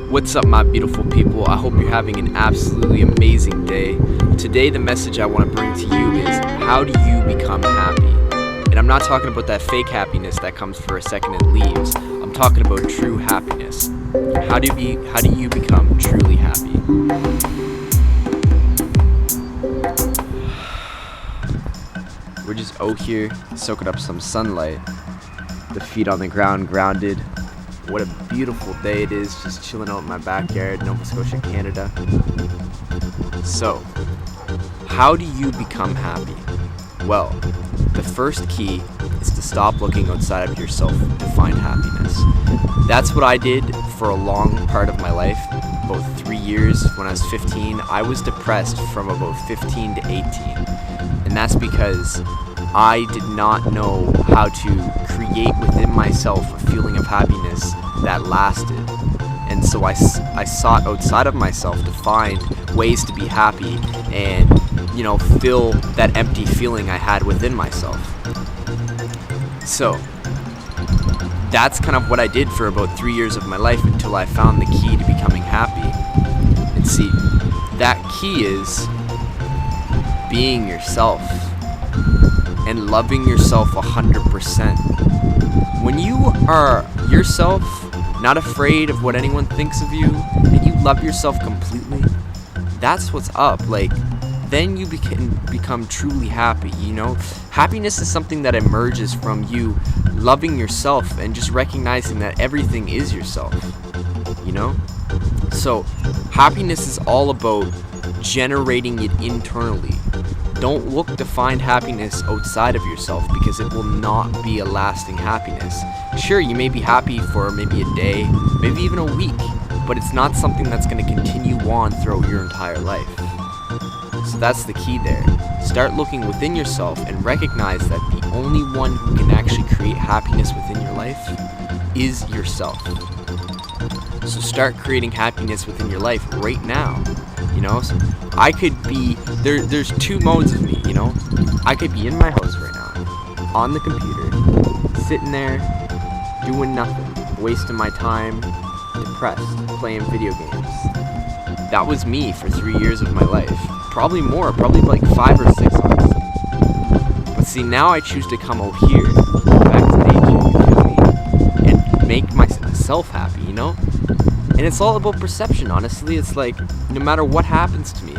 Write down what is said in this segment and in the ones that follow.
What's up, my beautiful people? I hope you're having an absolutely amazing day. Today, the message I want to bring to you is, how do you become happy? And I'm not talking about that fake happiness that comes for a second and leaves. I'm talking about true happiness. How do you become truly happy? We're just out here soaking up some sunlight. The feet on the ground, grounded. What a beautiful day it is, just chilling out in my backyard, Nova Scotia, Canada. So, how do you become happy? Well, the first key is to stop looking outside of yourself to find happiness. That's what I did for a long part of my life, about 3 years. When I was 15, I was depressed from about 15 to 18. And that's because I did not know how to create within myself a feeling of happiness that lasted. And so I sought outside of myself to find ways to be happy and, fill that empty feeling I had within myself. So that's kind of what I did for about 3 years of my life until I found the key to becoming happy. And see, that key is being yourself and loving yourself 100%. When you are yourself, not afraid of what anyone thinks of you, and you love yourself completely, that's what's up. Then you become truly happy, Happiness is something that emerges from you loving yourself and just recognizing that everything is yourself, So, happiness is all about generating it internally. Don't look to find happiness outside of yourself, because it will not be a lasting happiness. Sure, you may be happy for maybe a day, maybe even a week, but it's not something that's going to continue on throughout your entire life. So that's the key there. Start looking within yourself and recognize that the only one who can actually create happiness within your life is yourself. So start creating happiness within your life right now. So I could be, there's two modes of me, I could be in my house right now, on the computer, sitting there, doing nothing, wasting my time, depressed, playing video games. That was me for 3 years of my life. Probably more, probably like 5 or 6, honestly. But see, now I choose to come out here, back to nature, you feel me? And make myself happy, And it's all about perception, honestly. It's like, no matter what happens to me,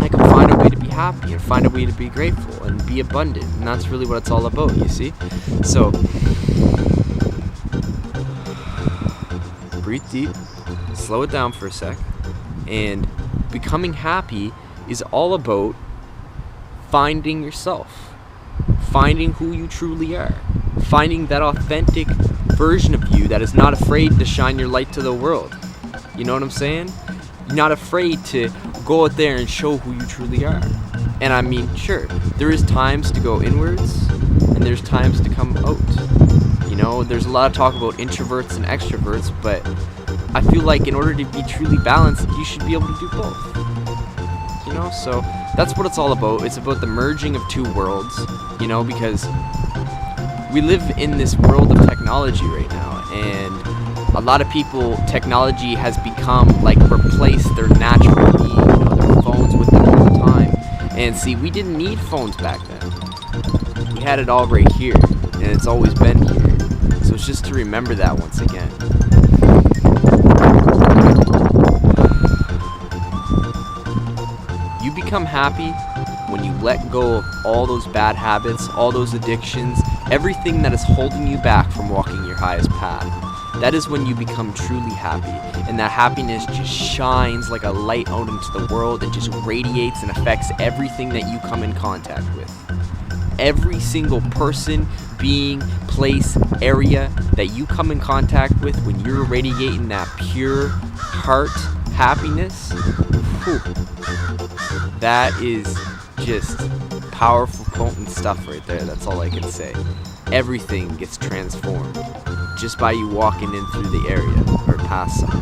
I can find a way to be happy and find a way to be grateful and be abundant. And that's really what it's all about, you see? So, breathe deep, slow it down for a sec, and becoming happy is all about finding yourself, finding who you truly are, finding that authentic version of you that is not afraid to shine your light to the world. You know what I'm saying? You're not afraid to go out there and show who you truly are. And I mean, sure, there is times to go inwards and there's times to come out. There's a lot of talk about introverts and extroverts, but I feel like in order to be truly balanced, you should be able to do both. So that's what it's all about. It's about the merging of two worlds, because we live in this world of technology right now, and a lot of people, technology has become replaced their natural being, their phones with them all the time. And see, we didn't need phones back then. We had it all right here, and it's always been here. So it's just to remember that once again. You become happy when you let go of all those bad habits, all those addictions, everything that is holding you back from walking your highest path. That is when you become truly happy, and that happiness just shines like a light out into the world and just radiates and affects everything that you come in contact with. Every single person, being, place, area that you come in contact with, when you're radiating that pure heart happiness, that is just powerful, potent stuff right there. That's all I can say. Everything gets transformed just by you walking in through the area or past something.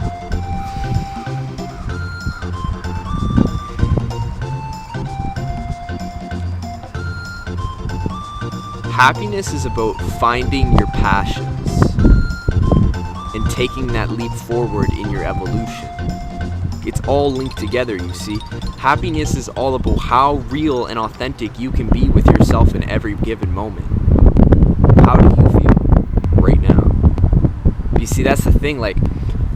Happiness is about finding your passions and taking that leap forward in your evolution. It's all linked together, you see. Happiness is all about how real and authentic you can be with yourself in every given moment. How do you feel right now? You see, that's the thing, like,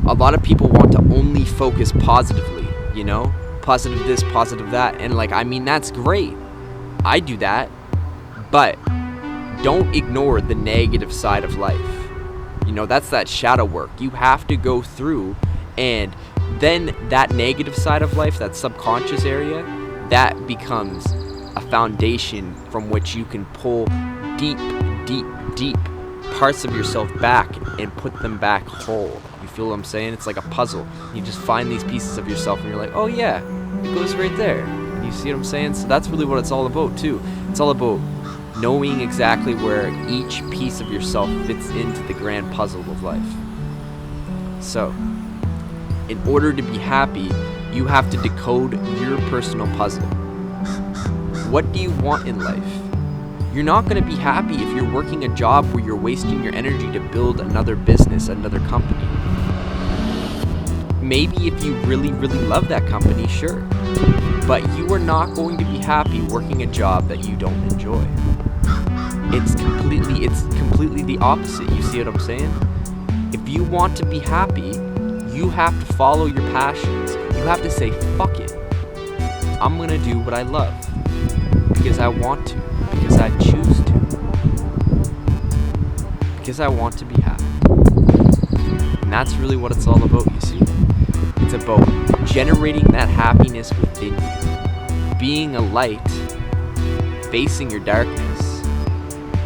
a lot of people want to only focus positively, you know? Positive this, positive that, and like, I mean, that's great. I do that, but don't ignore the negative side of life. You know, that's that shadow work. You have to go through, and then that negative side of life, that subconscious area, that becomes a foundation from which you can pull deep, deep, deep parts of yourself back and put them back whole. You feel what I'm saying? It's like a puzzle. You just find these pieces of yourself and you're like, oh yeah, it goes right there. You see what I'm saying? So that's really what it's all about too. It's all about knowing exactly where each piece of yourself fits into the grand puzzle of life. So, in order to be happy, you have to decode your personal puzzle. What do you want in life? You're not going to be happy if you're working a job where you're wasting your energy to build another business, another company. Maybe if you really, really love that company, sure. But you are not going to be happy working a job that you don't enjoy. It's completely the opposite. You see what I'm saying? If you want to be happy, you have to follow your passions. You have to say, fuck it. I'm gonna do what I love. Because I want to. Because I choose to. Because I want to be happy. And that's really what it's all about, you see. It's about generating that happiness within you. Being a light, facing your darkness,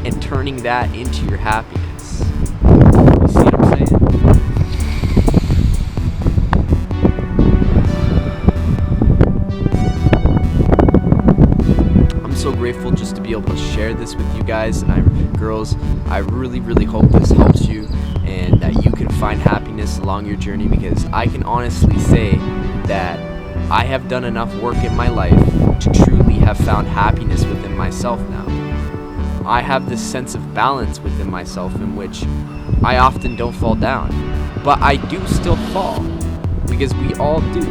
and turning that into your happiness. You see what I'm saying? So grateful just to be able to share this with you guys and girls. I really, really hope this helps you and that you can find happiness along your journey, because I can honestly say that I have done enough work in my life to truly have found happiness within myself now. I have this sense of balance within myself in which I often don't fall down, but I do still fall, because we all do,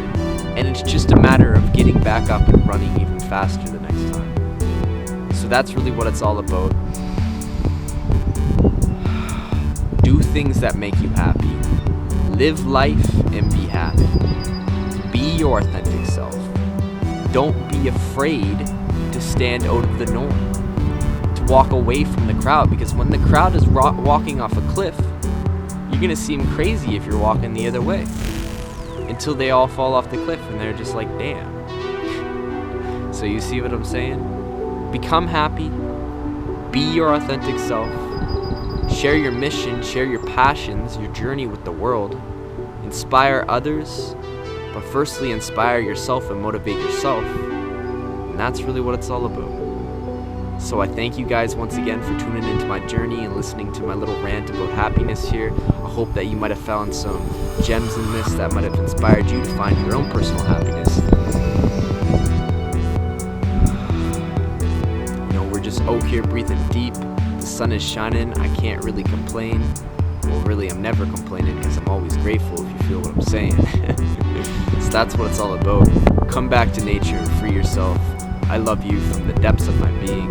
and it's just a matter of getting back up and running even faster the next time. So that's really what it's all about. Do things that make you happy. Live life and be happy. Be your authentic self. Don't be afraid to stand out of the norm. To walk away from the crowd, because when the crowd is walking off a cliff, you're gonna seem crazy if you're walking the other way. Until they all fall off the cliff and they're just like, damn. So you see what I'm saying? Become happy, be your authentic self, share your mission, share your passions, your journey with the world, inspire others, but firstly inspire yourself and motivate yourself, and that's really what it's all about. So I thank you guys once again for tuning into my journey and listening to my little rant about happiness here. I hope that you might have found some gems in this that might have inspired you to find your own personal happiness. Out here breathing deep, the sun is shining, I can't really complain. Well, really, I'm never complaining because I'm always grateful, if you feel what I'm saying. So that's what it's all about. Come back to nature and free yourself. I love you from the depths of my being.